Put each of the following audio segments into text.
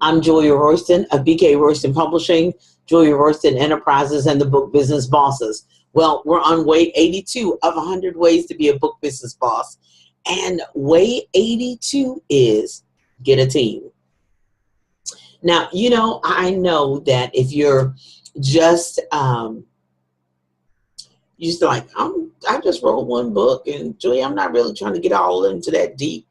I'm Julia Royston of BK Royston Publishing, Julia Royston Enterprises, and the Book Business Bosses. Well, we're on way 82 of 100 ways to be a book business boss. And way 82 is get a team. Now, I know that if you're just used to I just wrote one book, and Julia, I'm not really trying to get all into that deep,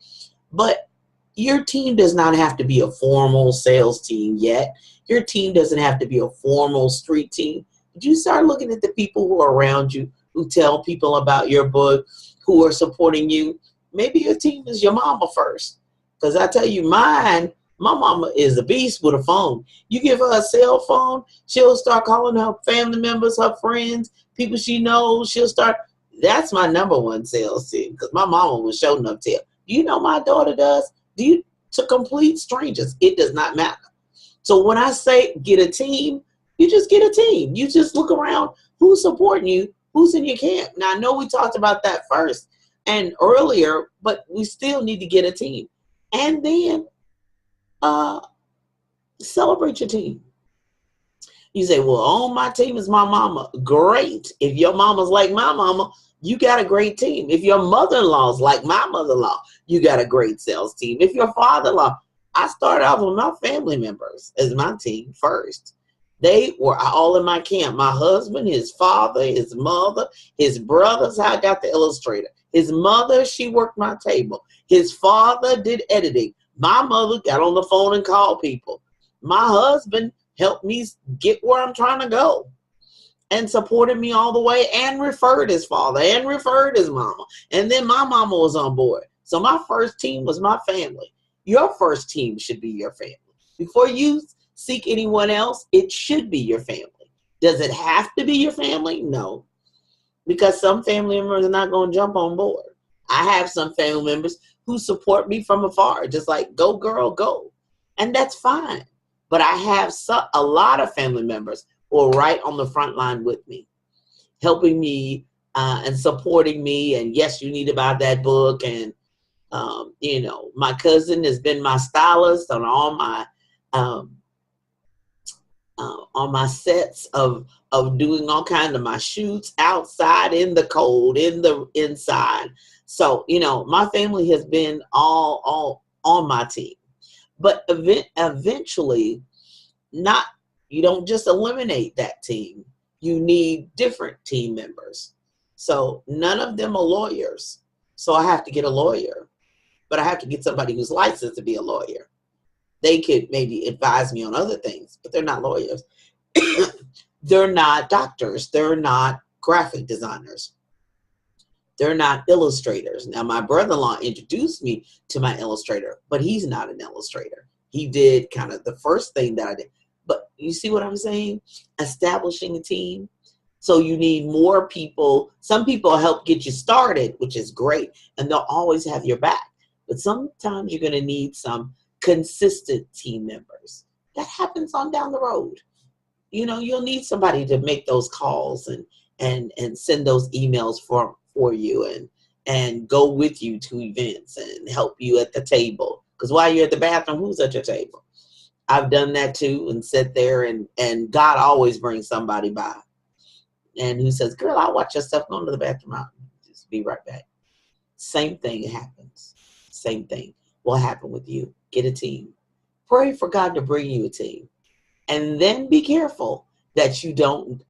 but your team does not have to be a formal sales team yet. Your team doesn't have to be a formal street team. But you start looking at the people who are around you, who tell people about your book, who are supporting you. Maybe your team is your mama first. Because I tell you, my mama is a beast with a phone. You give her a cell phone, she'll start calling her family members, her friends, people she knows. That's my number one sales team, because my mama was showing up tell. You know my daughter does? To complete strangers. It does not matter. So when I say get a team, you just get a team. You just look around who's supporting you, who's in your camp. Now, I know we talked about that first and earlier, but we still need to get a team. And then celebrate your team. You say, well, on my team is my mama. Great. If your mama's like my mama, you got a great team. If your mother-in-law's like my mother-in-law, you got a great sales team. If your father-in-law, I started off with my family members as my team first. They were all in my camp. My husband, his father, his mother, his brothers. I got the illustrator. His mother, she worked my table. His father did editing. My mother got on the phone and called people. My husband helped me get where I'm trying to go and supported me all the way, and referred his father and referred his mama. And then my mama was on board. So my first team was my family. Your first team should be your family. Before you seek anyone else, it should be your family. Does it have to be your family? No, because some family members are not going to jump on board. I have some family members who support me from afar, just like, go girl, go. And that's fine. But I have a lot of family members who are right on the front line with me, helping me and supporting me. And yes, you need to buy that book. And, my cousin has been my stylist on all my sets of doing all kinds of my shoots outside, in the cold, in the inside. So, my family has been all on my team. But eventually, you don't just eliminate that team. You need different team members. So none of them are lawyers. So I have to get a lawyer. But I have to get somebody who's licensed to be a lawyer. They could maybe advise me on other things, but they're not lawyers. They're not doctors. They're not graphic designers. They're not illustrators. Now, my brother-in-law introduced me to my illustrator, but he's not an illustrator. He did kind of the first thing that I did. But you see what I'm saying? Establishing a team. So you need more people. Some people help get you started, which is great, and they'll always have your back. But sometimes you're going to need some consistent team members. That happens on down the road. You'll need somebody to make those calls and send those emails for you and go with you to events and help you at the table. Because while you're at the bathroom, who's at your table? I've done that too, and sit there, and God always brings somebody by and who says, girl, I'll watch your stuff, go to the bathroom, I'll just be right back. Same thing happens. Same thing will happen with you. Get a team. Pray for God to bring you a team. And then be careful that you don't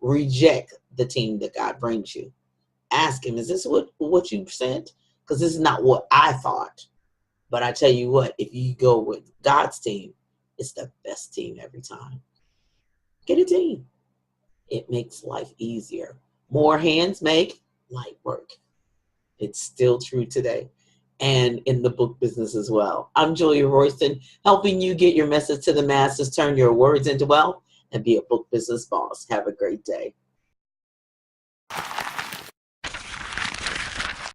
reject the team that God brings you. Ask him, is this what you sent? Because this is not what I thought. But I tell you what, if you go with God's team, it's the best team every time. Get a team. It makes life easier. More hands make light work. It's still true today, and in the book business as well. I'm Julia Royston, helping you get your message to the masses, turn your words into wealth, and be a book business boss. Have a great day.